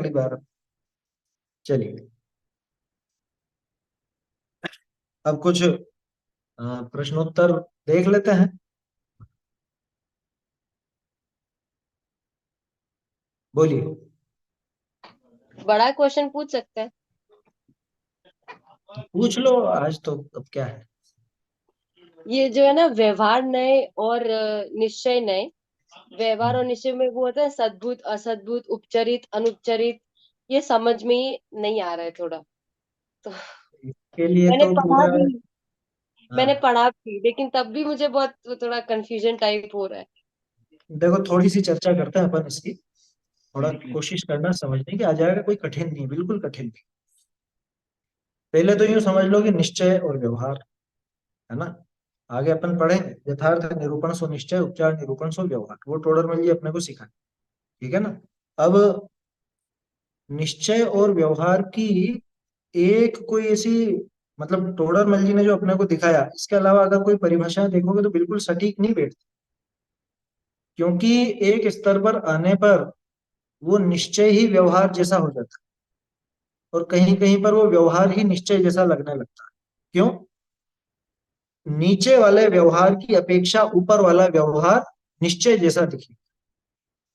अगली बार। चलिए, अब कुछ प्रश्नोत्तर देख लेते हैं। बोलिए। बड़ा क्वेश्चन पूछ सकते हैं। पूछ लो, आज तो अब क्या है। ये जो है ना, व्यवहार नए और निश्चय नए। व्यवहार और निश्चय में वो होता है सद्भुत, असद्भुत, उपचरित, अनुपचरित। ये समझ में ही नहीं आ रहा है थोड़ा तो। इसके लिए मैंने तो पढ़ा पूरा। भी मैंने हाँ, पढ़ा भी, लेकिन तब भी मुझे बहुत थोड़ा कंफ्यूजन टाइप हो रहा है। देखो थोड़ी सी चर्चा करते हैं अपन इसकी। थोड़ा कोशिश करना समझने की, आ जाएगा, कोई कठिन नहीं, बिल्कुल कठिन नहीं। पहले तो यूं समझ लो कि निश्चय और व्यवहार, है ना। आगे अपन पढ़ेंगे यथार्थ निरूपण सो निश्चय, उपचार निरूपण सो व्यवहार, वो टोडरमल जी अपने को सिखाए। ठीक है ना। अब निश्चय और व्यवहार की एक कोई ऐसी, मतलब टोडरमल जी ने जो अपने को दिखाया, इसके अलावा अगर कोई परिभाषा देखोगे तो बिल्कुल सटीक नहीं बैठती। क्योंकि एक स्तर पर आने पर वो निश्चय ही व्यवहार जैसा हो जाता है, और कहीं कहीं पर वो व्यवहार ही निश्चय जैसा लगने लगता है। क्यों? नीचे वाले व्यवहार की अपेक्षा ऊपर वाला व्यवहार निश्चय जैसा दिखे,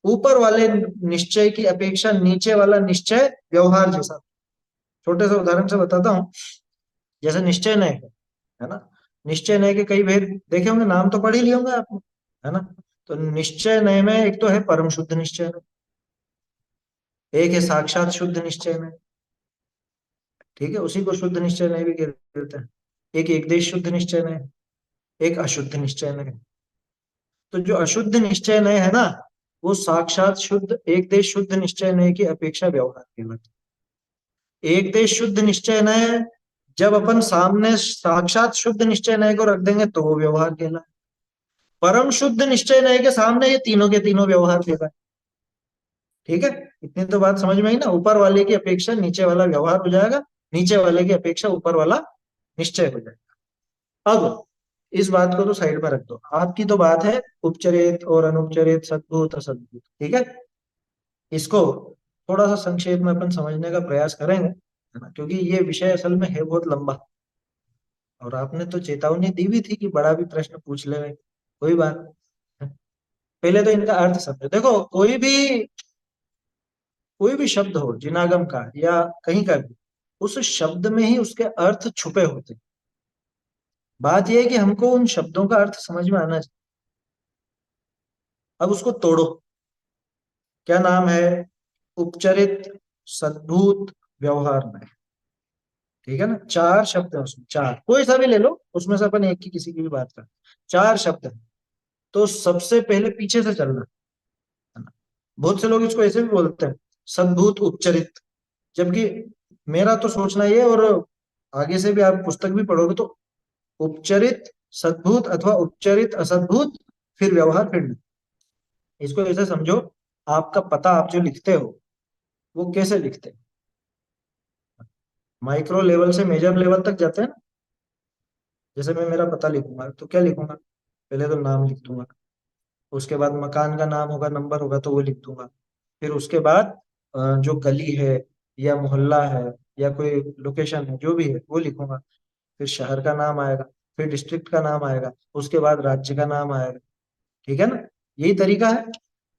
ऊपर वाले निश्चय की अपेक्षा नीचे वाला निश्चय व्यवहार जैसा। छोटे से उदाहरण से बताता हूँ। जैसे निश्चय नय है ना। निश्चय नय के कई भेद देखे होंगे, नाम तो पढ़ ही लिए होंगे आपने, है ना। तो निश्चय नय में एक तो है परम शुद्ध निश्चय नय, एक है साक्षात शुद्ध निश्चय नय। ठीक है, उसी को शुद्ध निश्चय नय भी कहते हैं। एक एकदेश शुद्ध निश्चय नय, एक अशुद्ध निश्चय नय। तो जो अशुद्ध निश्चय नय है ना, वो साक्षात शुद्ध एक देश शुद्ध निश्चय नय की अपेक्षा व्यवहार कहलाता है। एक देश शुद्ध निश्चय नय जब अपन सामने साक्षात शुद्ध निश्चय नय को रख देंगे तो वो व्यवहार कहलाए। परम शुद्ध निश्चय नय के सामने ये तीनों के तीनों व्यवहार कहलाए। ठीक है, इतनी तो बात समझ में आई ना। ऊपर वाले की अपेक्षा नीचे वाला व्यवहार हो जाएगा, नीचे वाले की अपेक्षा ऊपर वाला निश्चय हो जाएगा। अब इस बात को तो साइड में रख दो, आपकी तो बात है उपचरित और अनुपचरित, सद्भूत असद्भूत। ठीक है, इसको थोड़ा सा संक्षेप में अपन समझने का प्रयास करेंगे, है ना, क्योंकि ये विषय असल में है बहुत लंबा। और आपने तो चेतावनी दी भी थी कि बड़ा भी प्रश्न पूछ ले, कोई बात नहीं। पहले तो इनका अर्थ समझो। देखो, कोई भी शब्द हो जिनागम का या कहीं का भी, उस शब्द में ही उसके अर्थ छुपे होते हैं। बात यह है कि हमको उन शब्दों का अर्थ समझ में आना चाहिए। अब उसको तोड़ो। क्या नाम है? उपचरित, सद्भूत, व्यवहार में। ठीक है ना, चार शब्द है उसमें, चार कोई सा भी ले लो, उसमें से अपन एक की किसी की भी बात करें। चार शब्द है। तो सबसे पहले पीछे से चलना, है ना। बहुत से लोग इसको ऐसे भी बोलते हैं, सद्भूत उपचरित। जबकि मेरा तो सोचना ये, और आगे से भी आप पुस्तक भी पढ़ोगे तो उपचरित सद्भूत अथवा उपचरित असद्भूत, फिर व्यवहार, फिर नहीं। इसको ऐसे समझो, आपका पता आप जो लिखते हो वो कैसे लिखते हैं। माइक्रो लेवल से मेजर लेवल तक जाते हैं ना। जैसे मैं मेरा पता लिखूंगा तो क्या लिखूंगा? पहले तो नाम लिख दूंगा, उसके बाद मकान का नाम होगा, नंबर होगा तो वो लिख दूंगा। फिर उसके बाद जो गली है या मोहल्ला है या कोई लोकेशन है जो भी है वो लिखूंगा। फिर शहर का नाम आएगा, फिर डिस्ट्रिक्ट का नाम आएगा, उसके बाद राज्य का नाम आएगा। ठीक है ना, यही तरीका है।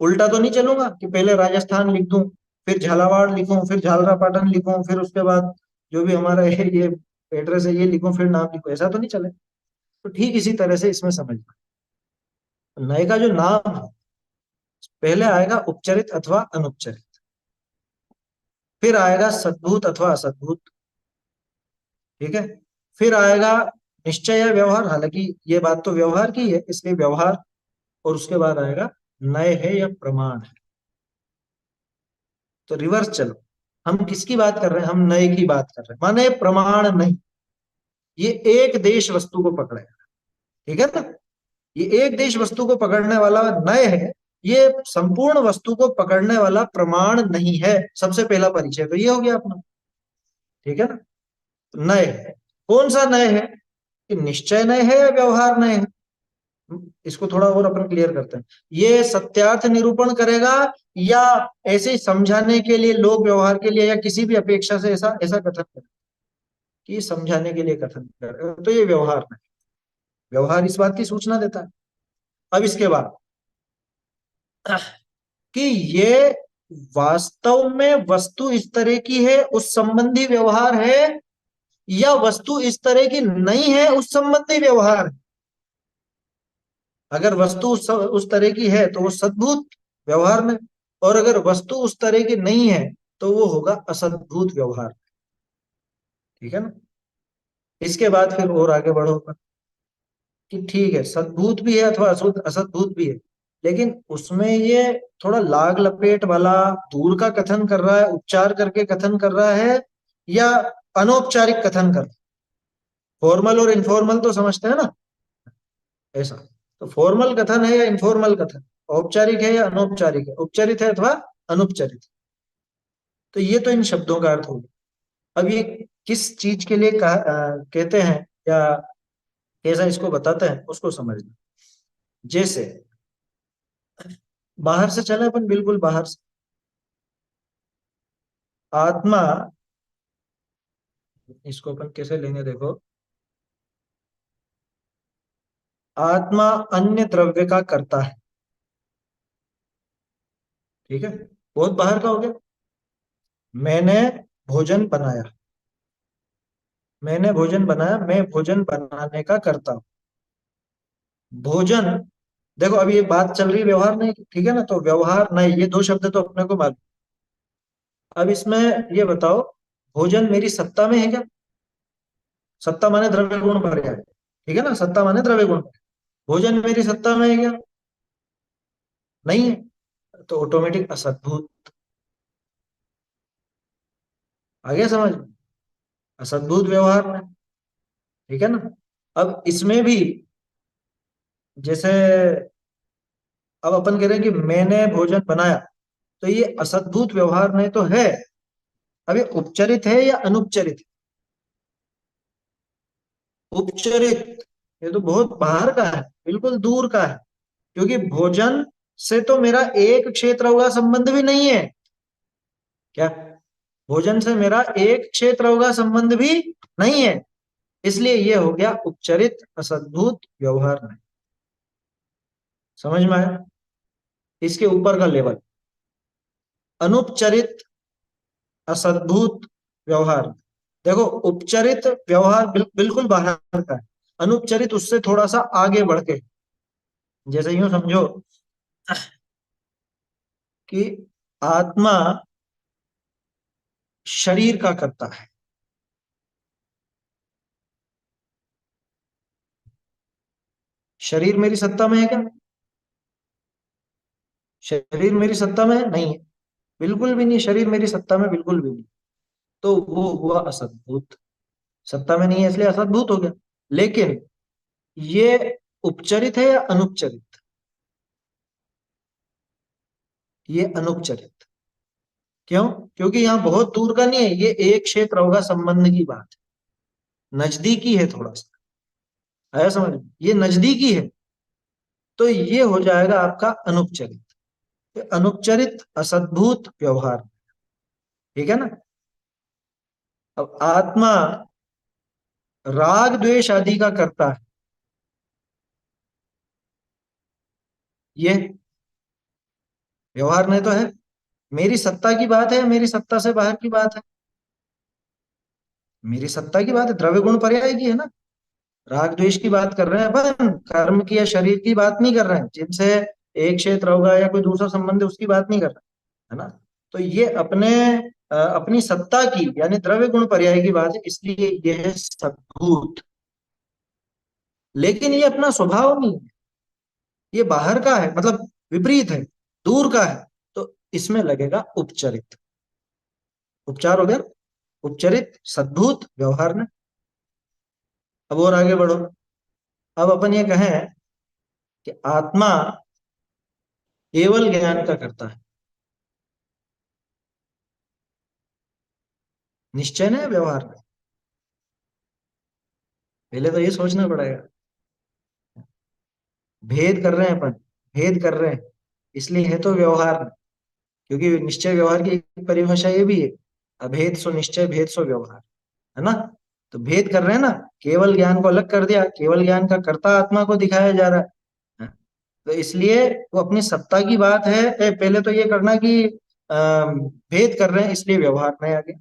उल्टा तो नहीं चलूंगा कि पहले राजस्थान लिख दूं, फिर झालावाड़ लिखूं, फिर झालरापाटन लिखूं, फिर उसके बाद जो भी हमारा ये एड्रेस है ये लिखूं, फिर नाम लिखूं। ऐसा तो नहीं चले। तो ठीक इसी तरह से इसमें समझना, नए का जो नाम है पहले आएगा उपचरित अथवा अनुपचरित, फिर आएगा सद्भूत अथवा असद्भूत। ठीक है, फिर आएगा निश्चय या व्यवहार, हालांकि ये बात तो व्यवहार की है इसलिए व्यवहार, और उसके बाद आएगा नय है या प्रमाण है। तो रिवर्स चलो, हम किसकी बात कर रहे हैं? हम नए की बात कर रहे हैं, माने प्रमाण नहीं। ये एक देश वस्तु को पकड़ेगा। ठीक है ना, ये एक देश वस्तु को पकड़ने वाला नय है, ये संपूर्ण वस्तु को पकड़ने वाला प्रमाण नहीं है। सबसे पहला परिचय तो ये हो गया अपना। ठीक है ना, तो नय है। कौन सा नय है? कि निश्चय नय है या व्यवहार नय है? इसको थोड़ा और अपन क्लियर करते हैं। ये सत्यार्थ निरूपण करेगा या ऐसे ही समझाने के लिए, लोक व्यवहार के लिए, या किसी भी अपेक्षा से ऐसा ऐसा कथन करेगा कि समझाने के लिए कथन करेगा, तो ये व्यवहार नहीं। व्यवहार इस बात की सूचना देता है। अब इसके बाद कि ये वास्तव में वस्तु इस तरह की है उस संबंधी व्यवहार है, या वस्तु इस तरह की नहीं है उस संबंधी व्यवहार है। अगर वस्तु उस तरह की है तो वो सद्भूत व्यवहार में, और अगर वस्तु उस तरह की नहीं है तो वो होगा असद्भूत व्यवहार। ठीक है ना। इसके बाद फिर और आगे बढ़ो कि ठीक है, सद्भूत भी है अथवा असद्भूत भी है, लेकिन उसमें ये थोड़ा लाग लपेट वाला दूर का कथन कर रहा है, उपचार करके कथन कर रहा है, या अनौपचारिक कथन कर रहा है। फॉर्मल और इनफॉर्मल तो समझते हैं ना, ऐसा। तो फॉर्मल कथन है या इनफॉर्मल कथन, औपचारिक है या अनौपचारिक है, उपचारित है अथवा अनुपचारित। तो ये तो इन शब्दों का अर्थ हो गया। अब ये किस चीज के लिए कहते हैं, या कैसा इसको बताते हैं, उसको समझना। जैसे बाहर से चले अपन, बिल्कुल बाहर से। आत्मा, इसको अपन कैसे लेंगे देखो। आत्मा अन्य द्रव्य का करता है। ठीक है, बहुत बाहर का हो गया। मैंने भोजन बनाया, मैंने भोजन बनाया, मैं भोजन बनाने का करता हूं। भोजन, देखो अभी ये बात चल रही है व्यवहार नहीं की, ठीक है ना, तो व्यवहार नहीं, ये दो शब्द तो अपने को मालूम। अब इसमें ये बताओ, भोजन मेरी सत्ता में है क्या? सत्ता माने द्रव्य गुण पर्याय, ठीक है ना, सत्ता माने द्रव्य गुण पर्याय। भोजन मेरी सत्ता में है क्या? नहीं है, तो ऑटोमेटिक असद्भुत। आ गया समझ? असद्भुत व्यवहार में। ठीक है ना। अब इसमें भी जैसे, अब अपन कह रहे हैं कि मैंने भोजन बनाया, तो ये असद्भुत व्यवहार में तो है। अब ये उपचरित है या अनुपचरित? उपचरित। ये तो बहुत बाहर का है, बिल्कुल दूर का है, क्योंकि भोजन से तो मेरा एक क्षेत्र होगा संबंध भी नहीं है। क्या? भोजन से मेरा एक क्षेत्र होगा संबंध भी नहीं है, इसलिए ये हो गया उपचरित असद्भुत व्यवहार में। समझ में आया? इसके ऊपर का लेवल अनुपचरित असद्भुत व्यवहार। देखो, उपचरित व्यवहार बिल्कुल बाहर का है, अनुपचरित उससे थोड़ा सा आगे बढ़ के। जैसे यूं समझो कि आत्मा शरीर का करता है। शरीर मेरी सत्ता में है क्या? शरीर मेरी सत्ता में नहीं है, बिल्कुल भी नहीं, शरीर मेरी सत्ता में बिल्कुल भी नहीं। तो वो हुआ असद्भुत। सत्ता में नहीं है इसलिए असद्भुत हो गया। लेकिन ये उपचरित है या अनुपचरित? ये अनुपचरित। क्यों? क्योंकि यहाँ बहुत दूर का नहीं है, ये एक क्षेत्र होगा संबंध की बात है, नजदीकी है थोड़ा सा। आया समझ में? ये नजदीकी है, तो ये हो जाएगा आपका अनुपचरित। ये अनुपचरित असद्भुत व्यवहार। ठीक है ना। अब आत्मा राग द्वेष आदि का करता है, ये व्यवहार नहीं तो है। मेरी सत्ता की बात है या मेरी सत्ता से बाहर की बात है? मेरी सत्ता की बात है, द्रव्य गुण पर्याय की है ना। राग द्वेष की बात कर रहे हैं अपन, कर्म की या शरीर की बात नहीं कर रहे हैं, जिनसे एक क्षेत्र होगा या कोई दूसरा संबंध है उसकी बात नहीं कर रहे, है ना। तो ये अपने अपनी सत्ता की यानी द्रव्य गुण पर्याय की बात है, इसलिए यह है सद्भूत। लेकिन ये अपना स्वभाव नहीं है, ये बाहर का है, मतलब विपरीत है, दूर का है। तो इसमें लगेगा उपचरित। उपचार हो गया, उपचरित सद्भूत व्यवहार में। अब और आगे बढ़ो। अब अपन ये कहें कि आत्मा केवल ज्ञान का करता है, निश्चय है व्यवहार में। पहले तो ये सोचना पड़ेगा। भेद कर रहे हैं अपन, भेद कर रहे हैं, इसलिए है तो व्यवहार नहीं। क्योंकि निश्चय व्यवहार की एक परिभाषा ये भी है, अभेद सो निश्चय, भेद सो व्यवहार, है ना। तो भेद कर रहे हैं ना, केवल ज्ञान को अलग कर दिया, केवल ज्ञान का कर्ता आत्मा को दिखाया जा रहा है। तो इसलिए वो अपनी सत्ता की बात है। पहले तो ये करना कि भेद कर रहे हैं इसलिए व्यवहार नहीं आ गया।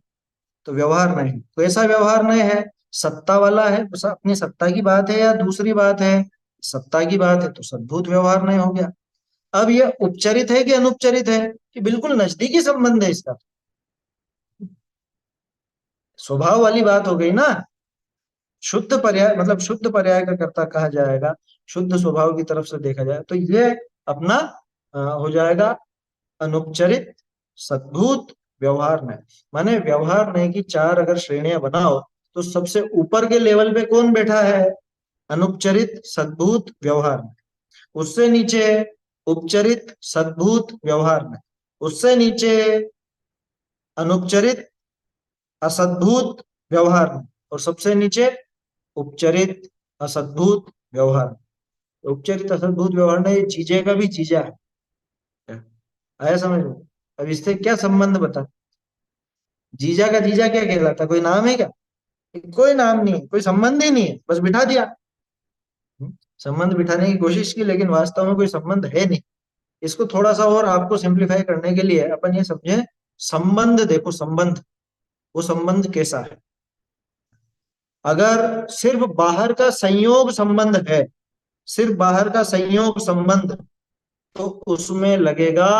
तो व्यवहार नहीं, तो ऐसा व्यवहार नहीं है, सत्ता वाला है, बस अपनी सत्ता की बात है या दूसरी बात है, सत्ता की बात है तो सद्भूत व्यवहार नहीं हो गया। अब ये उपचरित है कि अनुपचरित है, कि बिल्कुल नजदीकी संबंध है इसका, स्वभाव वाली बात हो गई ना। शुद्ध पर्याय मतलब शुद्ध पर्याय का कर्ता कहा जाएगा, शुद्ध स्वभाव की तरफ से देखा जाए तो ये अपना हो जाएगा अनुपचरित, सद्भूत, व्यवहार में। माने व्यवहार में की चार अगर श्रेणियां बनाओ तो सबसे ऊपर के लेवल पे कौन बैठा है, अनुपचरित, सद्भूत, व्यवहार में। उससे नीचे उपचरित, सद्भूत, व्यवहार में। उससे नीचे अनुपचरित, असद्भूत, व्यवहार में। और सबसे नीचे उपचरित, असद्भूत, व्यवहार में। उपचरित असद्भूत व्यवहार में ये चीजें का भी चीजा है। आया समझ में। अब इससे क्या संबंध बता, जीजा का जीजा क्या कहलाता, कोई नाम है क्या, कोई नाम नहीं है, कोई संबंध ही नहीं है, बस बिठा दिया। संबंध बिठाने की कोशिश की लेकिन वास्तव में कोई संबंध है नहीं। इसको थोड़ा सा और आपको सिंप्लीफाई करने के लिए अपन ये समझे, संबंध देखो, संबंध, वो संबंध कैसा है। अगर सिर्फ बाहर का संयोग संबंध है, सिर्फ बाहर का संयोग संबंध, तो उसमें लगेगा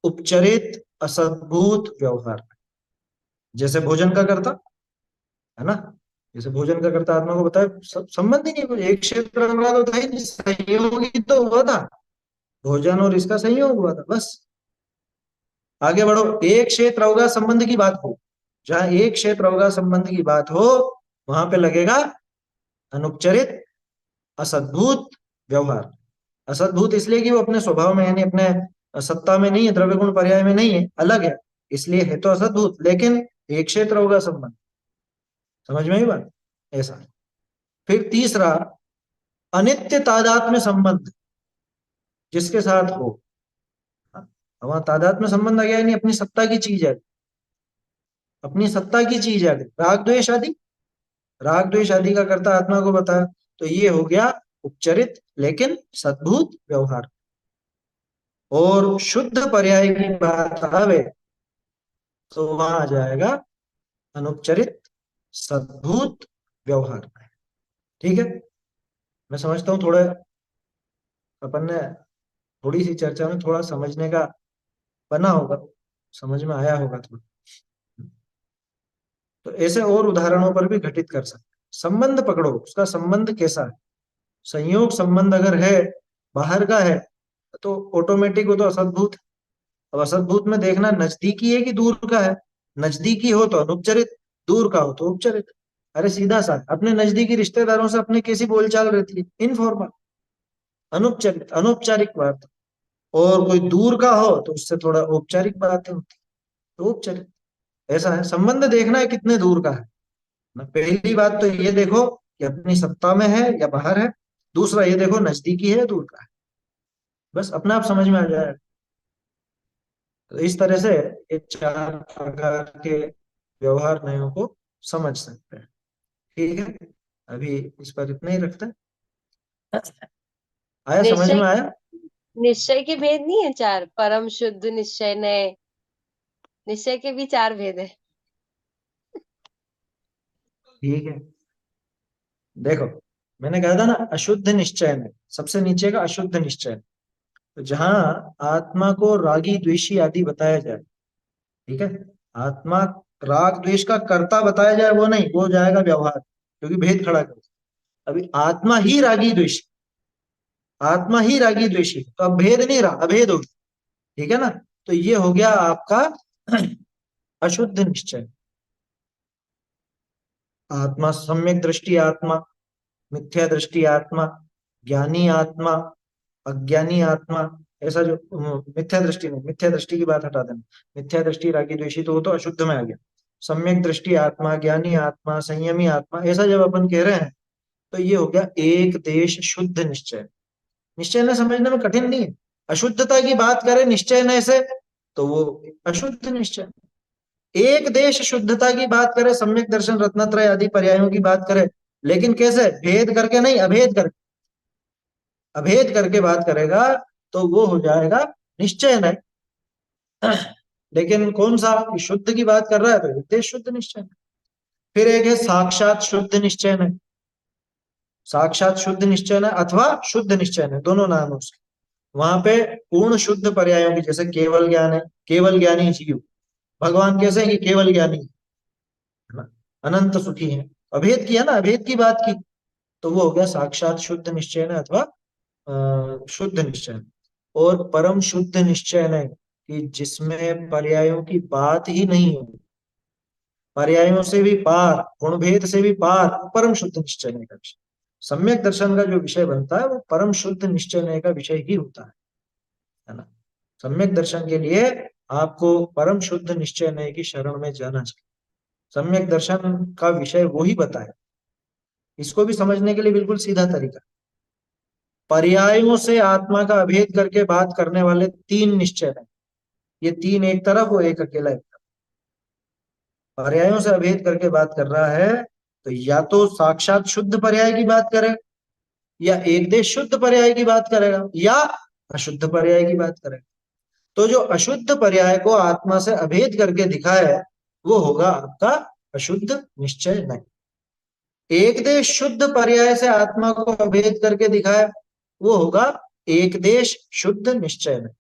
उपचरित, असद्भूत, व्यवहार। जैसे भोजन का करता है ना, जैसे भोजन का करता आत्मा को बताया, संबंध ही नहीं, कुछ एक क्षेत्र का तो था ही नहीं, संयोग ही तो हुआ था, भोजन और इसका संयोग हुआ था बस। आगे बढ़ो, एक क्षेत्र अवगा संबंध की बात हो, जहां एक क्षेत्र अवगा संबंध की बात हो वहां पे लगेगा अनुपचरित, असद्भूत, व्यवहार। असद्भूत इसलिए कि वो अपने स्वभाव में यानी अपने सत्ता में नहीं है, द्रव्य गुण पर्याय में नहीं है, अलग है, इसलिए है तो असद्भूत, लेकिन एक क्षेत्र होगा संबंध। समझ में ही बात, ऐसा। फिर तीसरा, अनित्य तादात्म्य संबंध जिसके साथ हो, वहां तादात्म्य संबंध आ गया, यानी अपनी सत्ता की चीज है, अपनी सत्ता की चीज है, राग द्वेष आदि, राग द्वेष आदि का करता आत्मा को बताया, तो ये हो गया उपचरित लेकिन सद्भूत, व्यवहार। और शुद्ध पर्याय की बात आवे तो वहां आ जाएगा अनुपचरित, सद्भूत, व्यवहार। ठीक है, मैं समझता हूँ थोड़ा अपन ने थोड़ी सी चर्चा में थोड़ा समझने का बना होगा, समझ में आया होगा थोड़ा। तो ऐसे और उदाहरणों पर भी घटित कर सकते। संबंध पकड़ो, उसका संबंध कैसा है। संयोग संबंध अगर है, बाहर का है, तो ऑटोमेटिक वो तो असद्भूत। अब असद्भूत में देखना नजदीकी है कि दूर का है, नजदीकी हो तो अनुपचरित, दूर का हो तो उपचरित। अरे सीधा सा, अपने नजदीकी रिश्तेदारों से अपने कैसी बोलचाल रहती है, इनफॉर्मल, अनुपचरित, अनौपचारिक बात। और कोई दूर का हो तो उससे थोड़ा औपचारिक बातें होती, तो उपचरित। ऐसा है, संबंध देखना है कितने दूर का है ना। पहली बात तो ये देखो कि अपनी सत्ता में है या बाहर है, दूसरा ये देखो नजदीकी है या दूर का है, बस अपने आप समझ में आ जाएगा। तो इस तरह से ये चार प्रकार के व्यवहार नयों को समझ सकते हैं। ठीक है, अभी इस पर इतना ही रखते हैं। आया, समझ निश्चय, में आया। निश्चय के भेद नहीं है चार, परम शुद्ध निश्चय, नए निश्चय के भी चार भेद है। ठीक है, देखो मैंने कहा था ना, अशुद्ध निश्चय में सबसे नीचे का अशुद्ध निश्चय, तो जहां आत्मा को रागी द्वेषी आदि बताया जाए, ठीक है, आत्मा राग द्वेष का कर्ता बताया जाए वो नहीं, वो जाएगा व्यवहार, क्योंकि भेद खड़ा कर। अभी आत्मा ही रागी द्वेषी, आत्मा ही रागी द्वेषी, तो अब भेद नहीं रहा, अभेद हो गया। ठीक है ना, तो ये हो गया आपका अशुद्ध निश्चय। आत्मा सम्यक दृष्टि आत्मा, मिथ्या दृष्टि आत्मा, ज्ञानी आत्मा, अज्ञानी आत्मा, ऐसा जो मिथ्या दृष्टि नहीं, मिथ्या दृष्टि की बात हटा देना, मिथ्या दृष्टि रागी द्वेषी तो वो तो अशुद्ध में आ गया। सम्यक दृष्टि आत्मा, ज्ञानी आत्मा, संयमी आत्मा, ऐसा जब अपन कह रहे हैं तो ये हो गया एक देश शुद्ध निश्चय। निश्चय नय समझने में कठिन नहीं है। अशुद्धता की बात करें निश्चय नय से तो वो अशुद्ध निश्चय। एक देश शुद्धता की बात करें, सम्यक दर्शन रत्नत्रय आदि पर्यायों की बात करें, लेकिन कैसे, भेद करके नहीं, अभेद करके, अभेद करके बात करेगा तो वो हो जाएगा निश्चय नय। लेकिन कौन सा, शुद्ध की बात कर रहा है तो एक देश शुद्ध निश्चय। फिर एक है साक्षात शुद्ध निश्चय नय। साक्षात शुद्ध निश्चय नय अथवा शुद्ध निश्चय नय, दोनों नाम है उसके। वहां पे पूर्ण शुद्ध पर्यायों की, जैसे केवल ज्ञान है, केवल ज्ञानी जीव, भगवान कैसे हैं कि केवल ज्ञानी है ना, अनंत सुखी है, अभेद किया ना, अभेद की बात की, तो वो हो गया साक्षात शुद्ध निश्चय न अथवा शुद्ध निश्चय। और परम शुद्ध निश्चय न, कि जिसमें पर्यायों की बात ही नहीं हो, पर्यायों से भी पार, गुणभेद से भी पार, परम शुद्ध निश्चय का विषय। सम्यक दर्शन का जो विषय बनता है वो परम शुद्ध निश्चय का विषय ही होता है ना। सम्यक दर्शन के लिए आपको परम शुद्ध निश्चय की शरण में जाना चाहिए। सम्यक दर्शन का विषय वो ही बताए। इसको भी समझने के लिए बिल्कुल सीधा तरीका, पर्यायों से आत्मा का अभेद करके बात करने वाले तीन निश्चय हैं। ये तीन एक तरफ, वो एक अकेला एक तरफ। पर्यायों से अभेद करके बात कर रहा है तो या तो साक्षात शुद्ध पर्याय की बात करे, या एक देश शुद्ध पर्याय की बात करेगा, या अशुद्ध पर्याय की बात करेगा। तो जो अशुद्ध पर्याय को आत्मा से अभेद करके दिखाए वो होगा आपका अशुद्ध निश्चय नहीं। एक देश शुद्ध पर्याय से आत्मा को अभेद करके दिखाए वो होगा एक देश शुद्ध निश्चय नहीं।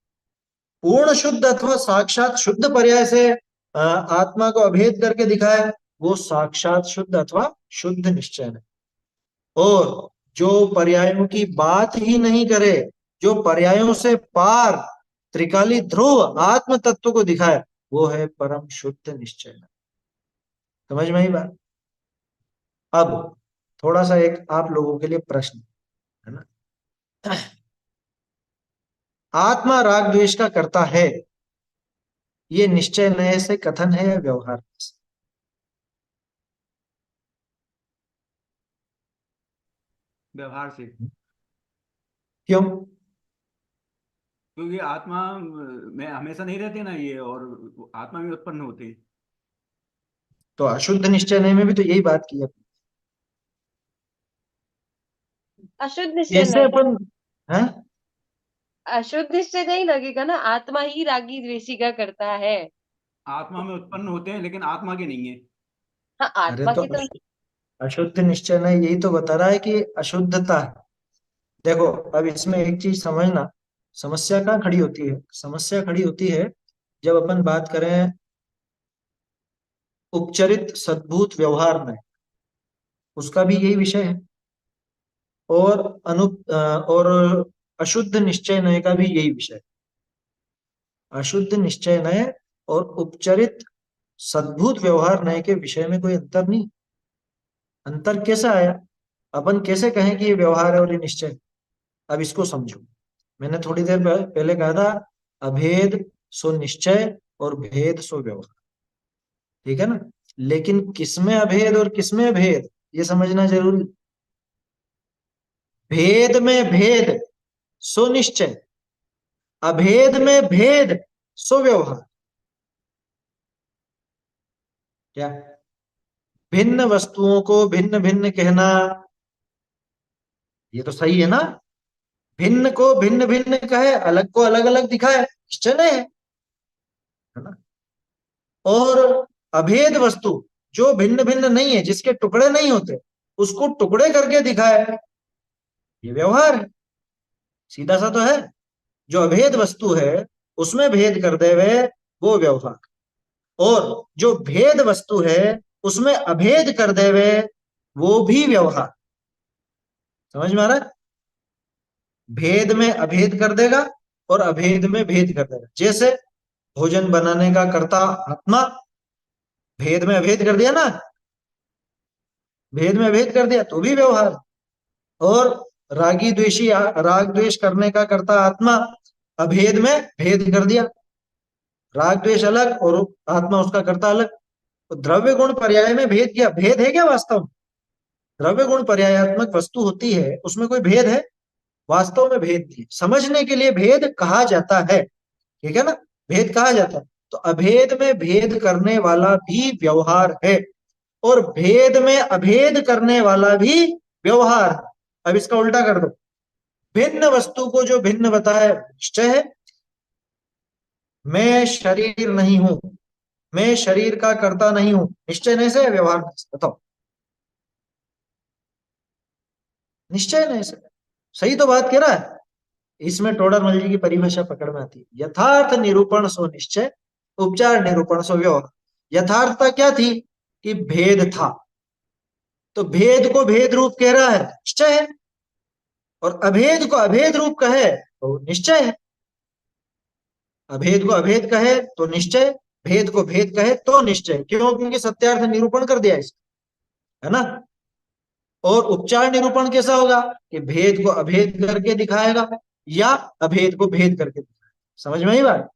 पूर्ण शुद्ध अथवा साक्षात शुद्ध पर्याय से आत्मा को अभेद करके दिखाए वो साक्षात शुद्ध अथवा शुद्ध निश्चय नहीं। और जो पर्यायों की बात ही नहीं करे, जो पर्यायों से पार त्रिकाली ध्रुव आत्म तत्व को दिखाए वो है परम शुद्ध निश्चय। समझ में आई बात। अब थोड़ा सा एक आप लोगों के लिए प्रश्न है ना, आत्मा राग द्वेष का करता है, ये निश्चय नए से कथन है या व्यवहार से? व्यवहार से। क्यों? क्योंकि आत्मा में हमेशा नहीं रहते ना ये, और आत्मा में उत्पन्न होते हैं। तो अशुद्ध निश्चय नए में भी तो यही बात की है। अशुद्ध निश्चय कैसे नहीं, अपन है, अशुद्ध निश्चय नहीं लगेगा ना, आत्मा ही रागी द्वेषी का करता है। आत्मा में उत्पन्न होते हैं लेकिन आत्मा के नहीं है। हाँ, अरे आत्मा तो की तो। अशुद्ध निश्चय नए यही तो बता रहा है कि अशुद्धता है। देखो अब इसमें एक चीज समझना, समस्या कहाँ खड़ी होती है, समस्या खड़ी होती है जब अपन बात करें उपचरित सद्भूत व्यवहार में, उसका भी यही विषय है, और और अशुद्ध निश्चय नय का भी यही विषय है। अशुद्ध निश्चय नय और उपचरित सद्भूत व्यवहार नय के विषय में कोई अंतर नहीं। अंतर कैसे आया, अपन कैसे कहें कि ये व्यवहार है और ये निश्चय? अब इसको समझो, मैंने थोड़ी देर पहले कहा था अभेद सो निश्चय और भेद सो व्यवहार, ठीक है ना। लेकिन किसमें अभेद और किसमें भेद ये समझना जरूरी। भेद में भेद सो निश्चय, अभेद में भेद सो व्यवहार। क्या भिन्न वस्तुओं को भिन्न भिन्न कहना, ये तो सही है ना। भिन्न को भिन्न भिन्न कहे, अलग को अलग अलग दिखाए, निश्चय नहीं है ना। और अभेद वस्तु जो भिन्न भिन्न नहीं है, जिसके टुकड़े नहीं होते, उसको टुकड़े करके दिखाए, ये व्यवहार है। सीधा सा तो है। जो अभेद वस्तु है उसमें भेद कर दे वे, वो व्यवहार। और जो भेद वस्तु है उसमें अभेद कर दे वे, वो भी व्यवहार। समझ में आ रहा है। भेद में अभेद कर देगा और अभेद में भेद कर देगा। जैसे भोजन बनाने का कर्ता आत्मा, भेद में अभेद कर दिया ना, भेद में अभेद कर दिया तो भी व्यवहार। और रागी द्वेषी, राग द्वेष करने का कर्ता आत्मा, अभेद में भेद कर दिया, राग द्वेष अलग और आत्मा उसका कर्ता अलग। तो द्रव्य गुण पर्याय में भेद किया, भेद है क्या वास्तव में? द्रव्य गुण पर्यायात्मक वस्तु होती है, उसमें कोई भेद है? वास्तव में भेद नहीं है। समझने के लिए भेद कहा जाता है, ठीक है ना, भेद कहा जाता है। तो अभेद में भेद करने वाला भी व्यवहार है, और भेद में अभेद करने वाला भी व्यवहार है। अब इसका उल्टा कर दो, भिन्न वस्तु को जो भिन्न बताए निश्चय है। मैं शरीर नहीं हूं, मैं शरीर का कर्ता नहीं हूं, निश्चय नहीं से व्यवहार नहीं से, बताओ। निश्चय नहीं से, सही तो बात कह रहा है। इसमें टोडरमल जी की परिभाषा पकड़ में आती है, यथार्थ निरूपण सो निश्चय, उपचार निरूपण सो व्यवहार। यथार्थता क्या थी कि भेद था, तो भेद को भेद रूप कह रहा है निश्चय है, और अभेद को अभेद रूप कहे तो निश्चय है। अभेद को अभेद कहे तो निश्चय, भेद को भेद कहे तो निश्चय। क्यों? क्योंकि सत्यार्थ निरूपण कर दिया इसका, है ना। और उपचार निरूपण कैसा होगा कि भेद को अभेद करके दिखाएगा या अभेद को भेद करके दिखाएगा। समझ में आई बात?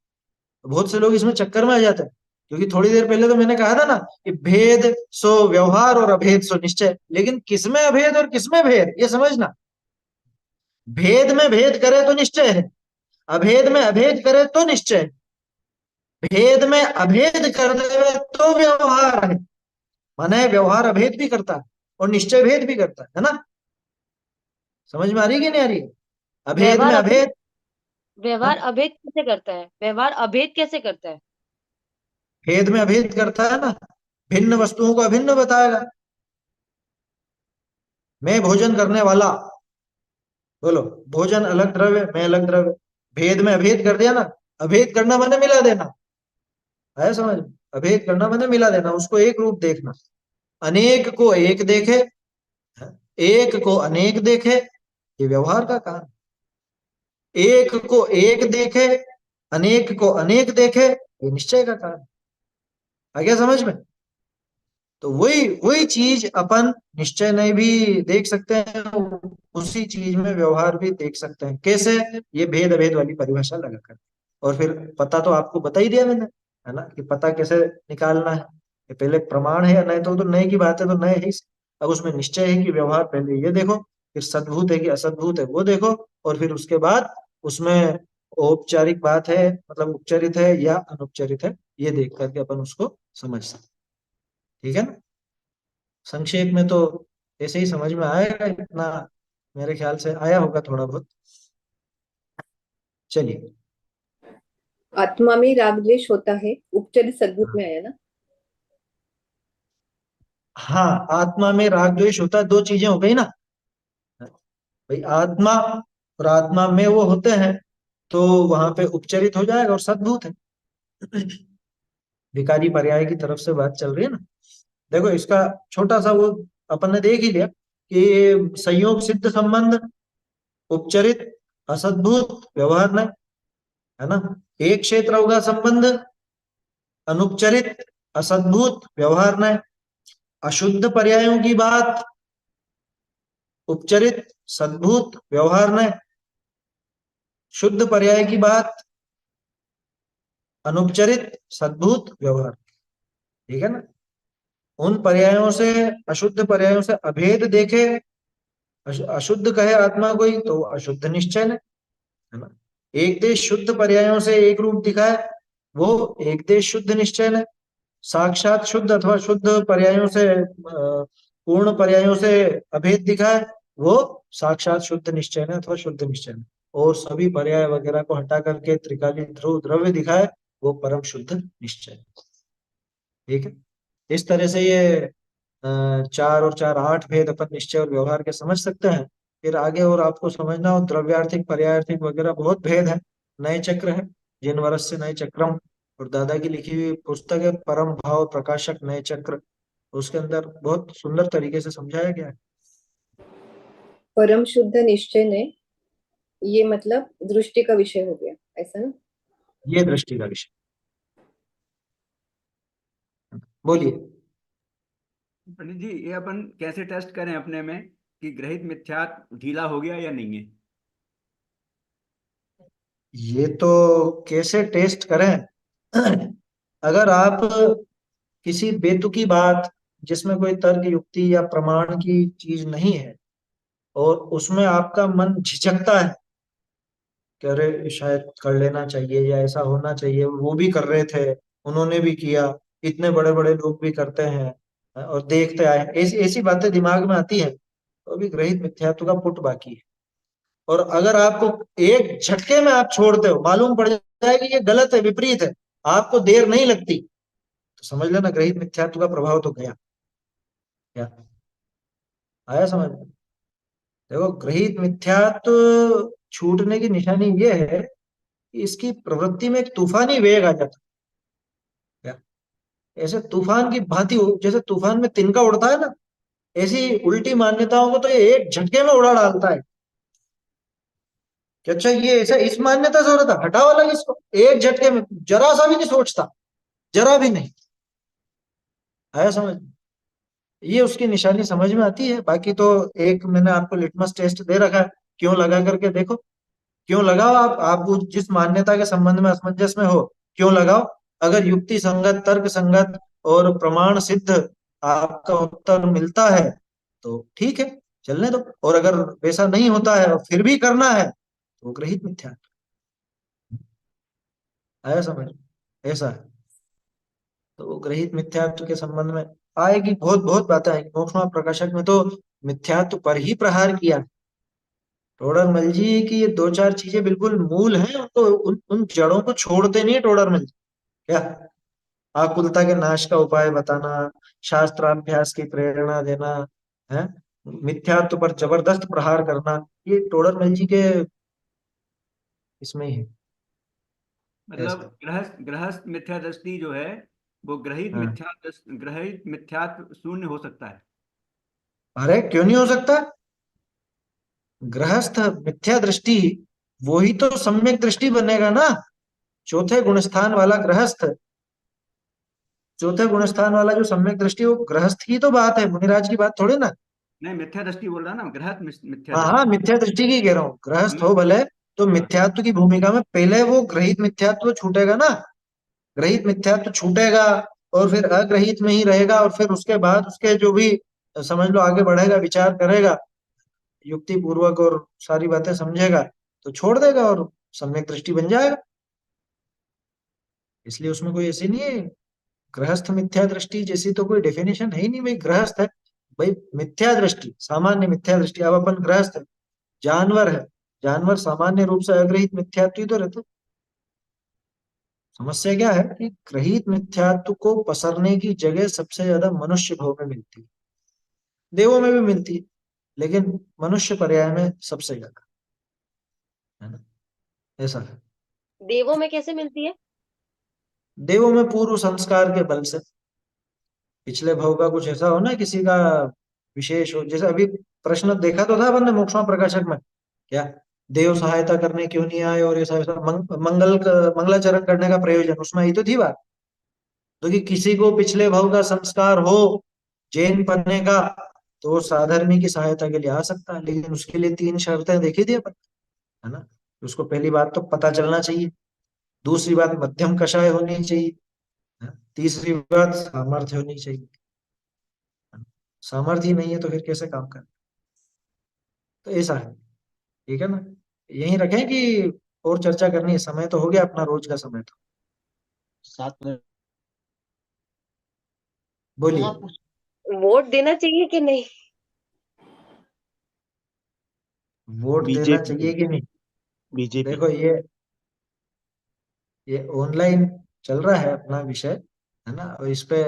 बहुत से लोग इसमें चक्कर में आ जाते हैं, क्योंकि थोड़ी देर पहले तो मैंने कहा था ना कि भेद सो व्यवहार और अभेद सो निश्चय, लेकिन किसमें अभेद और किसमें भेद ये समझना। भेद में भेद करे तो निश्चय है, अभेद में अभेद करे तो निश्चय है, भेद में अभेद कर दे तो व्यवहार है। माने व्यवहार अभेद भी करता है और निश्चय भेद भी करता है ना। समझ में आ रही है कि नहीं आ रही है? अभेद में व्यवहार अभेद, अभेद, व्यवहार हाँ, अभेद कैसे करता है? व्यवहार अभेद कैसे करता है? भेद में अभेद करता है ना, भिन्न वस्तुओं को अभिन्न बताएगा। मैं भोजन करने वाला, बोलो, भोजन अलग द्रव्य, मैं अलग द्रव्य, भेद में अभेद कर दिया ना। अभेद करना माने मिला देना, है समझ में? अभेद करना माने मिला देना, उसको एक रूप देखना। अनेक को एक देखे, एक को अनेक देखे, ये व्यवहार का काम। एक को एक देखे, अनेक को अनेक देखे, ये निश्चय का काम। आ गया समझ में? तो वही वही चीज अपन निश्चय नहीं भी देख सकते हैं, उसी चीज में व्यवहार भी देख सकते हैं। कैसे? ये भेद अभेद वाली परिभाषा लगाकर। और फिर पता तो आपको बता ही दिया मैंने, है ना, कि पता कैसे निकालना है। ये पहले प्रमाण है या नहीं, तो नए की बात है तो नए है ही। अब उसमें निश्चय है कि व्यवहार, पहले ये देखो, फिर सद्भूत है कि असद्भूत है वो देखो, और फिर उसके बाद उसमें औपचारिक बात है, मतलब उपचरित है या अनुपचरित है, ये देख करके अपन उसको समझ सकते। ठीक है ना? संक्षेप में तो ऐसे ही समझ में आएगा, इतना मेरे ख्याल से आया होगा थोड़ा बहुत। चलिए। आत्मा में राग द्वेष होता है, उपचरित सद्भूत में आया ना। हाँ, आत्मा में राग द्वेष होता है, दो चीजें हो गई ना भाई, आत्मा और आत्मा में वो होते हैं, तो वहां पे उपचरित हो जाएगा और सद्भूत है। विकारी पर्याय की तरफ से बात चल रही है ना। देखो इसका छोटा सा वो अपन ने देख ही लिया कि संयोग सिद्ध संबंध, उपचरित, असद्भूत, व्यवहार में, है ना। एक क्षेत्र होगा संबंध, अनुपचरित, असद्भूत, व्यवहार में। अशुद्ध पर्यायों की बात, उपचरित, सद्भूत, व्यवहार में। शुद्ध पर्याय की बात, अनुपचरित, सद्भूत, व्यवहार। ठीक है ना। उन पर्यायों से, अशुद्ध पर्यायों से अभेद देखे, अशुद्ध कहे आत्मा कोई तो अशुद्ध निश्चय ने, है ना। एक देश शुद्ध पर्यायों से एक रूप दिखाए, वो एक देश शुद्ध निश्चय ने। साक्षात शुद्ध अथवा शुद्ध पर्यायों से पूर्ण पर्यायों से अभेद दिखाए, वो साक्षात शुद्ध निश्चय ने अथवा शुद्ध निश्चय ने। और सभी पर्याय वगैरह को हटा करके त्रिकाली ध्रुव द्रव्य दिखाए, वो परम शुद्ध निश्चय। ठीक है। इस तरह से ये 4 और 4 8 भेद अपन निश्चय और व्यवहार के समझ सकते हैं। फिर आगे और आपको समझना हो, द्रव्यार्थिक पर्यायार्थिक वगैरह बहुत भेद है। नए चक्र है, जिन वर्ष से नए चक्रम, और दादा की लिखी हुई पुस्तक है परम भाव प्रकाशक नए चक्र, उसके अंदर बहुत सुंदर तरीके से समझाया गया है। परम शुद्ध निश्चय ने, ये मतलब दृष्टि का विषय हो गया, ऐसा ना। ये दृष्टि का विषय। बोलिए। पंडित जी, ये अपन कैसे टेस्ट करें अपने में कि ग्रहित मिथ्यात ढीला हो गया या नहीं है? ये तो कैसे टेस्ट करें? अगर आप किसी बेतुकी बात, जिसमें कोई तर्क युक्ति या प्रमाण की चीज नहीं है, और उसमें आपका मन झिझकता है कि अरे शायद कर लेना चाहिए या ऐसा होना चाहिए, वो भी कर रहे थे, उन्होंने भी किया, इतने बड़े बड़े लोग भी करते हैं और देखते आए, ऐसी ऐसी बातें दिमाग में आती है, तो अभी ग्रहित मिथ्यात्व का पुट बाकी है। और अगर आपको एक झटके में आप छोड़ते हो, मालूम पड़ जाए कि ये गलत है, विपरीत है, आपको देर नहीं लगती, तो समझ लेना ग्रहित मिथ्यात्व का प्रभाव तो गया। क्या आया समझ में? देखो, ग्रहित मिथ्यात्व छूटने की निशानी ये है कि इसकी प्रवृत्ति में एक तूफानी वेग आ जाता है। क्या ऐसे तूफान की भांति हो, जैसे तूफान में तिनका उड़ता है ना, ऐसी उल्टी मान्यताओं को तो ये एक झटके में उड़ा डालता है कि अच्छा ये ऐसा इस मान्यता से हो रहा था, हटाओ अलग इसको, एक झटके में, जरा सा भी नहीं सोचता, जरा भी नहीं। आया समझ? ये उसकी निशानी समझ में आती है। बाकी तो एक मैंने आपको लिटमस टेस्ट दे रखा है, क्यों लगा करके देखो, क्यों लगाओ, आप जिस मान्यता के संबंध में असमंजस में हो, क्यों लगाओ। अगर युक्ति संगत, तर्क संगत और प्रमाण सिद्ध आपका उत्तर मिलता है तो ठीक है, चलने दो। और अगर वैसा नहीं होता है और फिर भी करना है तो ग्रहित मिथ्या। आया समझ? ऐसा है। तो वो ग्रहित मिथ्यात्व के संबंध में आएगी, बहुत बहुत बातें आएगी। मोक्ष प्रकाशक में तो मिथ्यात्व पर ही प्रहार किया। टोडरमल जी की ये दो चार चीजें बिल्कुल मूल हैं, उनको उन जड़ों को छोड़ते नहीं है टोडरमल जी। क्या? आकुलता के नाश का उपाय बताना, शास्त्राभ्यास की प्रेरणा देना, है मिथ्यात्व पर जबरदस्त प्रहार करना, ये टोडरमल जी के इसमें ही है। मतलब ऐसा। गृहस्थ गृहस्थ मिथ्या दृष्टि जो है वो हाँ। ग्रहित मिथ्यात्व शून्य हो सकता है। अरे क्यों नहीं हो सकता? गृहस्थ मिथ्या दृष्टि वो ही तो सम्यक दृष्टि बनेगा ना। चौथे गुणस्थान वाला गृहस्थ, चौथे गुणस्थान वाला जो सम्यक दृष्टि, वो गृहस्थ की तो बात है, मुनिराज की बात थोड़ी ना। नहीं, मिथ्या दृष्टि बोल रहा ना, गृहस्थ मिथ्या हाँ हाँ, दृष्टि। मिथ्या दृष्टि की कह रहा हूँ, गृहस्थ हम्म, हो भले, तो हाँ। मिथ्यात्व की भूमिका में पहले वो ग्रहित मिथ्यात्व छूटेगा ना। ग्रहित मिथ्यात्व छूटेगा और फिर अग्रहित में ही रहेगा, और फिर उसके बाद उसके जो भी समझ लो आगे बढ़ेगा, विचार करेगा युक्ति पूर्वक और सारी बातें समझेगा, तो छोड़ देगा और सम्यक दृष्टि बन जाएगा। इसलिए उसमें कोई ऐसी नहीं है, गृहस्थ मिथ्या दृष्टि जैसी तो कोई डेफिनेशन है ही नहीं। भाई गृहस्थ है, भाई मिथ्या दृष्टि, सामान्य मिथ्या दृष्टि। अब अपन गृहस्थ है, जानवर है, जानवर सामान्य रूप से अग्रहित मिथ्यात्व ही तो रहते। समस्या क्या है कि ग्रहित मिथ्यात्व को पसरने की जगह सबसे ज्यादा मनुष्य भाव में मिलती है, देवों में भी मिलती है, लेकिन मनुष्य पर्याय में सबसे ज्यादा, है ना? ऐसा है। देवों में कैसे मिलती है? देवों में पूर्व संस्कार के बल से, पिछले भाव का कुछ ऐसा हो ना, किसी का विशेष हो, जैसे अभी प्रश्न देखा तो था अपन ने मोक्षमा प्रकाशक में, क्या देव सहायता करने क्यों नहीं आए और ऐसा ऐसा मंगलाचरण करने का प्रयोजन, उसमें ही तो थी बात। तो कि किसी को पिछले भाव का संस्कार हो जैन बनने का, तो वो साधर्मी की सहायता के लिए आ सकता है, लेकिन उसके लिए तीन शर्तें देखी थी अपन, है ना? उसको पहली बात तो पता चलना चाहिए, दूसरी बात मध्यम कषाय होनी चाहिए, है? तीसरी बात सामर्थ्य होनी चाहिए। सामर्थ्य ही नहीं है तो फिर कैसे काम कर? तो ऐसा है। ठीक है ना? यहीं रखें कि और चर्चा करनी है? समय तो हो गया अपना रोज का समय तो। 7 मिनट। बोलिए। वोट देना चाहिए कि नहीं? वोट देना बीजेपी चाहिए कि नहीं? बीजेपी देखो, ये ऑनलाइन चल रहा है अपना विषय, है ना? और इस पे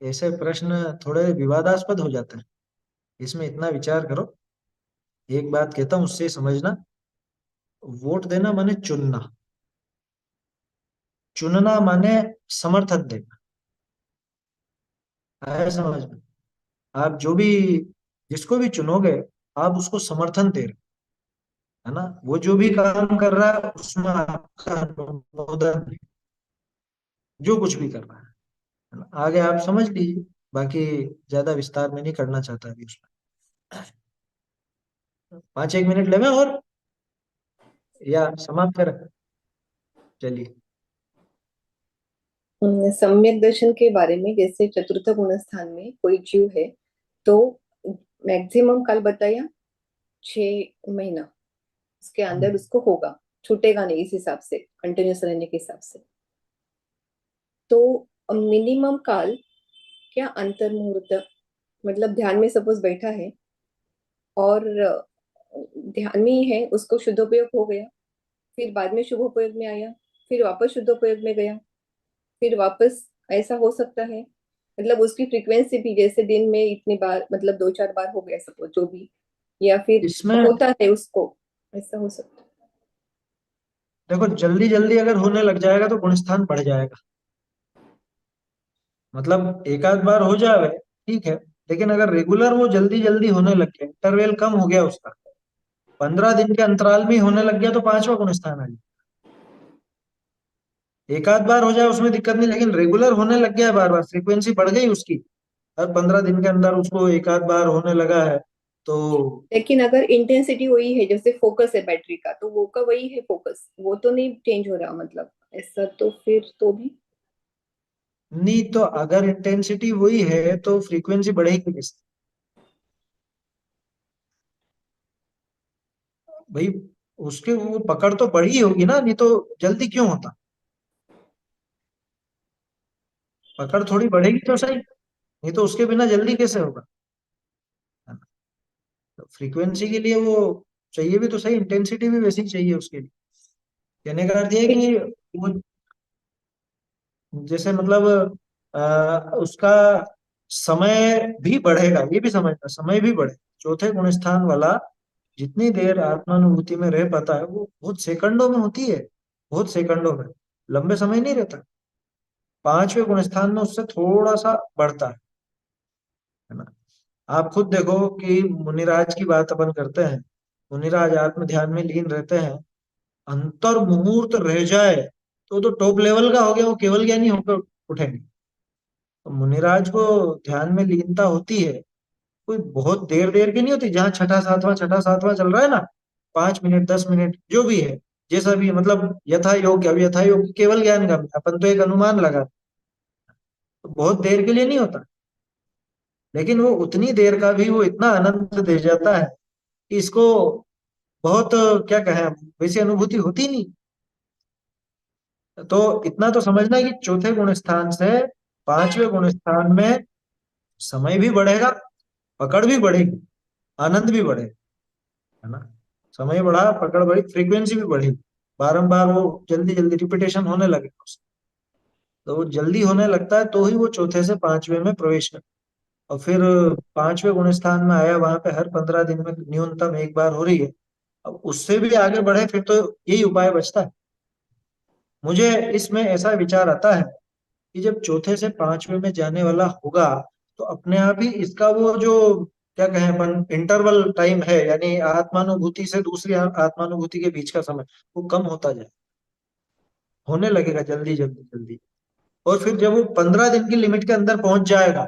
ऐसे प्रश्न थोड़े विवादास्पद हो जाते हैं, इसमें इतना विचार करो। एक बात कहता हूँ, उससे समझना, वोट देना माने चुनना, चुनना माने समर्थन देना। है समझ में? आप जो भी, जिसको भी चुनोगे, आप उसको समर्थन दे रहे हो, है ना? वो जो भी काम कर रहा है उसमें आपका अनुमोदन है, जो कुछ भी कर रहा है ना? आगे आप समझ लीजिए, बाकी ज्यादा विस्तार में नहीं करना चाहता अभी उसमें। 5 एक मिनट लगे और, या समाप्त करें? चलिए। सम्यक दर्शन के बारे में, जैसे चतुर्थ गुण स्थान में कोई जीव है तो मैक्सिमम काल बताया 6 महीना उसके अंदर उसको होगा, छूटेगा नहीं इस हिसाब से, कंटिन्यूस रहने के हिसाब से। तो मिनिमम काल क्या अंतर मुहूर्त, मतलब ध्यान में सपोज बैठा है और ध्यान में ही है, उसको शुद्धोपयोग हो गया, फिर बाद में शुभोपयोग में आया, फिर वापस शुद्धोपयोग में गया, फिर वापस, ऐसा हो सकता है? मतलब उसकी फ्रीक्वेंसी भी जैसे दिन में इतनी बार, मतलब 2-4 बार हो गया सपोज, जो भी, या फिर इसमें होता है उसको, ऐसा हो सकता है। देखो, जल्दी जल्दी अगर होने लग जाएगा तो गुणस्थान बढ़ जाएगा। मतलब एक आध बार हो जाए ठीक है, लेकिन अगर रेगुलर वो जल्दी जल्दी होने लग गया, इंटरवेल कम हो गया उसका, 15 दिन के अंतराल में ही होने लग गया, तो पांचवा गुणस्थान आ गया। एक आध बार हो जाए उसमें दिक्कत नहीं, लेकिन रेगुलर होने लग गया है, बार बार फ्रीक्वेंसी बढ़ गई उसकी, हर 15 दिन के अंदर उसको एक आध बार होने लगा है, तो लेकिन अगर इंटेंसिटी वही है, जैसे फोकस है बैटरी का, तो वो का वही है फोकस, वो तो नहीं चेंज हो रहा, मतलब ऐसा तो फिर तो भी। नहीं, तो अगर इंटेंसिटी वही है तो फ्रीक्वेंसी बढ़ेगी किस भाई? उसके वो पकड़ तो बढ़ी होगी ना, नहीं तो जल्दी क्यों होता? पकड़ थोड़ी बढ़ेगी तो सही, नहीं तो उसके बिना जल्दी कैसे होगा? है ना? तो फ्रीक्वेंसी के लिए वो चाहिए भी तो सही, इंटेंसिटी भी वैसी ही चाहिए उसके लिए। कहने का अर्थ ये है कि वो जैसे मतलब उसका समय भी बढ़ेगा, ये भी समझना, समय भी बढ़े। चौथे गुण स्थान वाला जितनी देर आत्मानुभूति में रह पाता है वो बहुत सेकंडों में होती है, बहुत सेकंडों में, लंबे समय नहीं रहता। पांचवें गुण स्थान में उससे थोड़ा सा बढ़ता है ना? आप खुद देखो कि मुनिराज की बात अपन करते हैं, मुनिराज आत्म ध्यान में लीन रहते हैं, अंतर मुहूर्त रह जाए तो टॉप लेवल का हो गया, वो केवल ज्ञानी होकर उठेंगे। तो मुनिराज को ध्यान में लीनता होती है, कोई बहुत देर देर की नहीं होती, जहाँ छठा सातवां चल रहा है ना, 5 मिनट 10 मिनट जो भी है, जैसा भी है, मतलब यथा योग्य। अब यथा योग्य केवल ज्ञान का अपन तो एक अनुमान लगा, तो बहुत देर के लिए नहीं होता, लेकिन वो उतनी देर का भी वो इतना आनंद दे जाता है कि इसको बहुत क्या कहें, वैसी अनुभूति होती नहीं। तो इतना तो समझना है कि चौथे गुण स्थान से पांचवें गुण स्थान में समय भी बढ़ेगा, पकड़ भी बढ़ेगी, आनंद भी बढ़ेगा, है ना? समय बढ़ा, पकड़ बढ़ी, फ्रीक्वेंसी भी बढ़ी, बारंबार वो जल्दी जल्दी रिपीटेशन होने लगे उससे। तो वो जल्दी होने लगता है तो ही वो चौथे से पांचवें में प्रवेश कर, और फिर पांचवें गुण स्थान में आया, वहां पे हर 15 दिन में न्यूनतम एक बार हो रही है। अब उससे भी आगे बढ़े फिर तो यही उपाय बचता है। मुझे इसमें ऐसा विचार आता है कि जब चौथे से पांचवें में जाने वाला होगा तो अपने आप ही इसका वो जो क्या कहें अपन इंटरवल टाइम है, यानी आत्मानुभूति से दूसरी आत्मानुभूति के बीच का समय, वो कम होता जाए, होने लगेगा जल्दी जल्दी जल्दी। और फिर जब वो 15 दिन की लिमिट के अंदर पहुंच जाएगा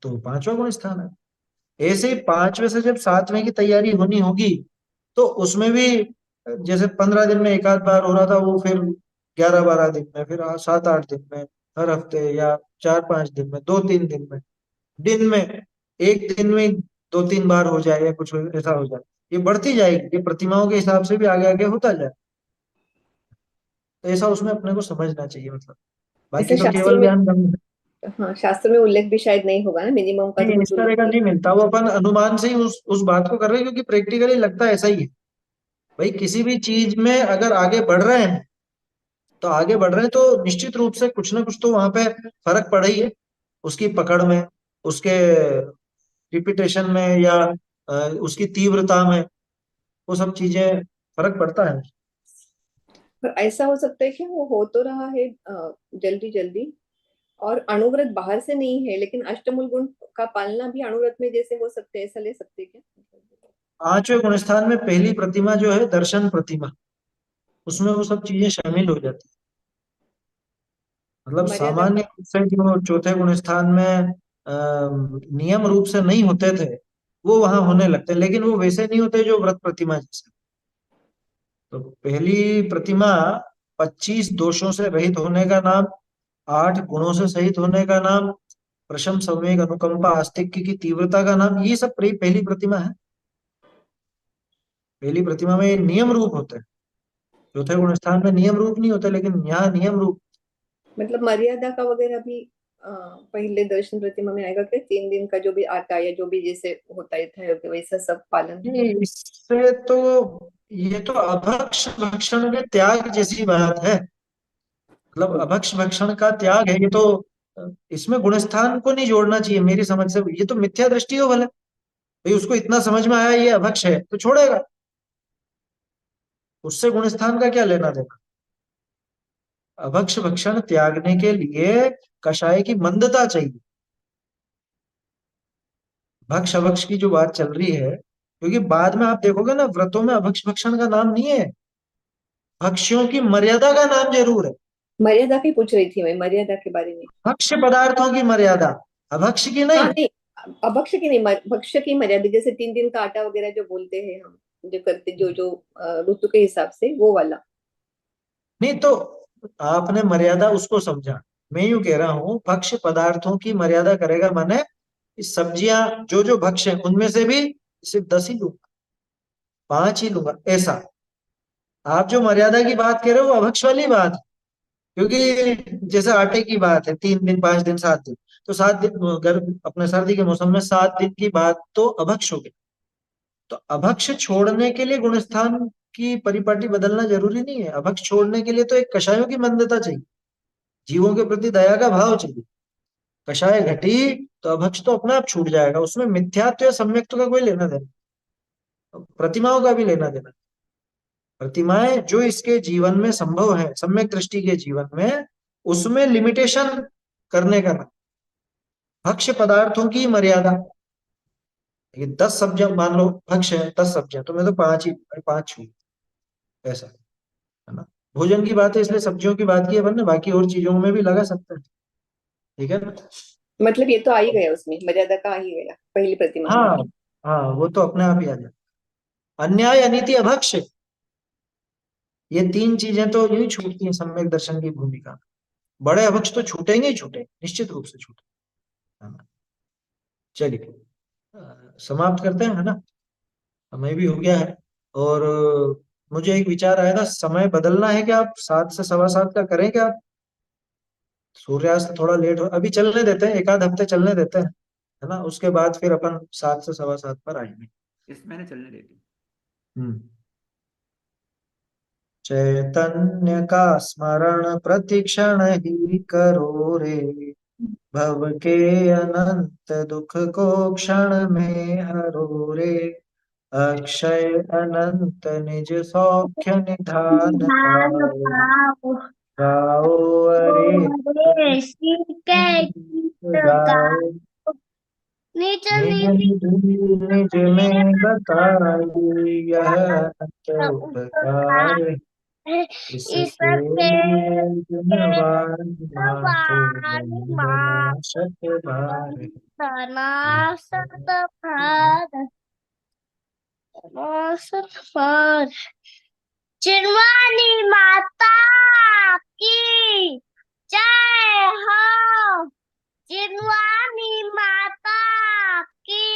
तो पांचवा गुण स्थान है। ऐसे ही पांचवें से जब सातवें की तैयारी होनी होगी तो उसमें भी जैसे 15 दिन में एक आध बार हो रहा था, वो फिर 11-12 दिन में, फिर 7-8 दिन में, हर हफ्ते, या 4-5 दिन में, 2-3 दिन में, दिन में, एक दिन में 2-3 बार हो जाए, या कुछ ऐसा हो जाए, ये बढ़ती जाएगी, ये प्रतिमाओं के हिसाब से भी आगे आगे होता जाए। तो ऐसा उसमें अपने को समझना चाहिए, मतलब बाकी ऐसे तो शास्त्रों केवल में, ज्ञान गम हाँ शास्त्र में उल्लेख भी शायद नहीं होगा ना, मिनिमम का तो नहीं, इस कुछ तरह उल्लेख का नहीं। नहीं मिलता, वो अपन अनुमान से ही उस बात को कर रहे हैं, क्योंकि प्रैक्टिकली लगता है ऐसा ही है। भाई किसी भी चीज में अगर आगे बढ़ रहे हैं तो आगे बढ़ रहे हैं तो निश्चित रूप से कुछ ना कुछ तो वहां पे फर्क पड़ा ही है, उसकी पकड़ में, उसके रिपीटेशन में, या उसकी तीव्रता में, वो सब चीजें फर्क पड़ता है। पर ऐसा हो सकता है कि वो हो तो रहा है जल्दी जल्दी, और अणुव्रत बाहर से नहीं है, लेकिन अष्टमूल गुण का पालना भी अणुव्रत में जैसे हो सकते हैं, ऐसा ले सकते हैं क्या? पांचवें गुण स्थान में पहली प्रतिमा जो है दर्शन प्रतिमा, उसमें वो सब चीजें शामिल हो जाती है। मतलब मर्यादा सामान्य रूप से जो चौथे गुण स्थान में नियम रूप से नहीं होते थे, वो वहां होने लगते हैं, लेकिन वो वैसे नहीं होते जो व्रत प्रतिमा जैसे। तो पहली प्रतिमा 25 दोषों से रहित होने का नाम, 8 गुणों से सहित होने का नाम, प्रशम संवेग अनुकंपा आस्तिक्य की तीव्रता का नाम, ये सब पहली प्रतिमा है। पहली प्रतिमा में नियम रूप होते हैं, चौथे गुण स्थान में नियम रूप नहीं होते, लेकिन यहाँ नियम रूप। मतलब मर्यादा का वगैरह भी पहले दर्शन प्रतिमा में आएगा क्या? 3 दिन का जो भी आता है या जो भी जैसे होता है वैसा सब पालन? नहीं, इससे तो ये तो अभक्ष भक्षण के त्याग जैसी बात है। मतलब अभक्ष भक्षण का त्याग है ये तो। इसमें गुणस्थान को नहीं जोड़ना चाहिए मेरी समझ से। ये तो मिथ्या दृष्टि हो भले, भाई उसको इतना समझ में आया ये अभक्ष है तो छोड़ेगा, उससे गुणस्थान का क्या लेना देना। अभक्ष भक्षण त्यागने के लिए कषाय की मंदता चाहिए। भक्ष अभक्ष की जो बात चल रही है, क्योंकि बाद में आप देखोगे ना व्रतों में अभक्ष भक्षण का नाम नहीं है, भक्ष्यों की मर्यादा का नाम जरूर है। मर्यादा की पूछ रही थी मैं, मर्यादा के बारे में। भक्ष्य पदार्थों की मर्यादा, अभक्ष की हाँ नहीं। नहीं, अभक्ष्य की नहीं, भक्ष्य की मर्यादा, जैसे 3 दिन का आटा वगैरह जो बोलते हैं हम, जो करते जो जो ऋतु के हिसाब से वो वाला। नहीं तो आपने मर्यादा उसको समझा, मैं यूं कह रहा हूं भक्ष्य पदार्थों की मर्यादा करेगा, माने इस सब्जियां जो जो भक्ष्य हैं उनमें से भी सिर्फ 10 ही लूंगा, 5 ही लूंगा, ऐसा। आप जो मर्यादा की बात कह रहे हो वो अभक्ष वाली बात है। क्योंकि जैसे आटे की बात है, 3 दिन 5 दिन 7 दिन, तो 7 दिन अपने सर्दी के मौसम में 7 दिन की बात तो अभक्ष हो गई। तो अभक्ष छोड़ने के लिए गुणस्थान की परिपाटी बदलना जरूरी नहीं है। अभक्ष छोड़ने के लिए तो एक कषायों की मंदता चाहिए, जीवों के प्रति दया का भाव चाहिए। कषाय घटी तो अभक्ष तो अपने आप छूट जाएगा, उसमें मिथ्यात्व या सम्यक्त्व का कोई लेना देना, प्रतिमाओं का भी लेना देना। प्रतिमाएं जो इसके जीवन में संभव है, सम्यक दृष्टि के जीवन में, उसमें लिमिटेशन करने का ना। भक्ष्य पदार्थों की मर्यादा, ये 10 सब्जियां मान लो भक्ष्य है, 10 सब्जियां तो मैं तो 5 ही, 5 छू, ऐसा है ना। भोजन की बात है इसलिए सब्जियों की बात की है अपन ने, बाकी और चीजों में भी लगा सकते हैं, ठीक है ना। मतलब ये तो आ ही गया उसमें, मर्यादा का आ ही गया पहली प्रतिमा में। हाँ हाँ, वो तो अपने आप ही आ जाए। अन्याय अनीति अभक्ष्य, ये 3 चीजें तो यूं ही छूटती हैं सम्यक दर्शन की भूमिका में। बड़े अभक्ष तो छूटेंगे ही छूटेंगे, निश्चित रूप से छूटेंगे, है ना। चलिए समाप्त करते हैं, है ना, समय भी हो गया है। और मुझे एक विचार आया था, समय बदलना है क्या, आप 7 से 7:15 का करें क्या। सूर्यास्त थोड़ा लेट हो, अभी चलने देते हैं, एक आध हफ्ते चलने देते हैं, है ना, उसके बाद फिर अपन 7 से 7:15 पर आएंगे। इस महीने चलने देती। हम्म। चैतन्य का स्मरण प्रतिक्षण ही करो रे, भव के अनंत दुख को क्षण में हरो रे, अक्षय अनंत निज सौख्य निधान धान पाओ, पाओ गाओ अरे रे सीके गीत गाओ, गाओ निज निज निधि निधि निज में बताई, यह अनंत उपकार उपकार, है इसके इसके लिए जिनवार मातो वाणी माँ विनाशक भार। तना सत भार सत भार। चिरवानी माता की जय हो। चिरवानी माता की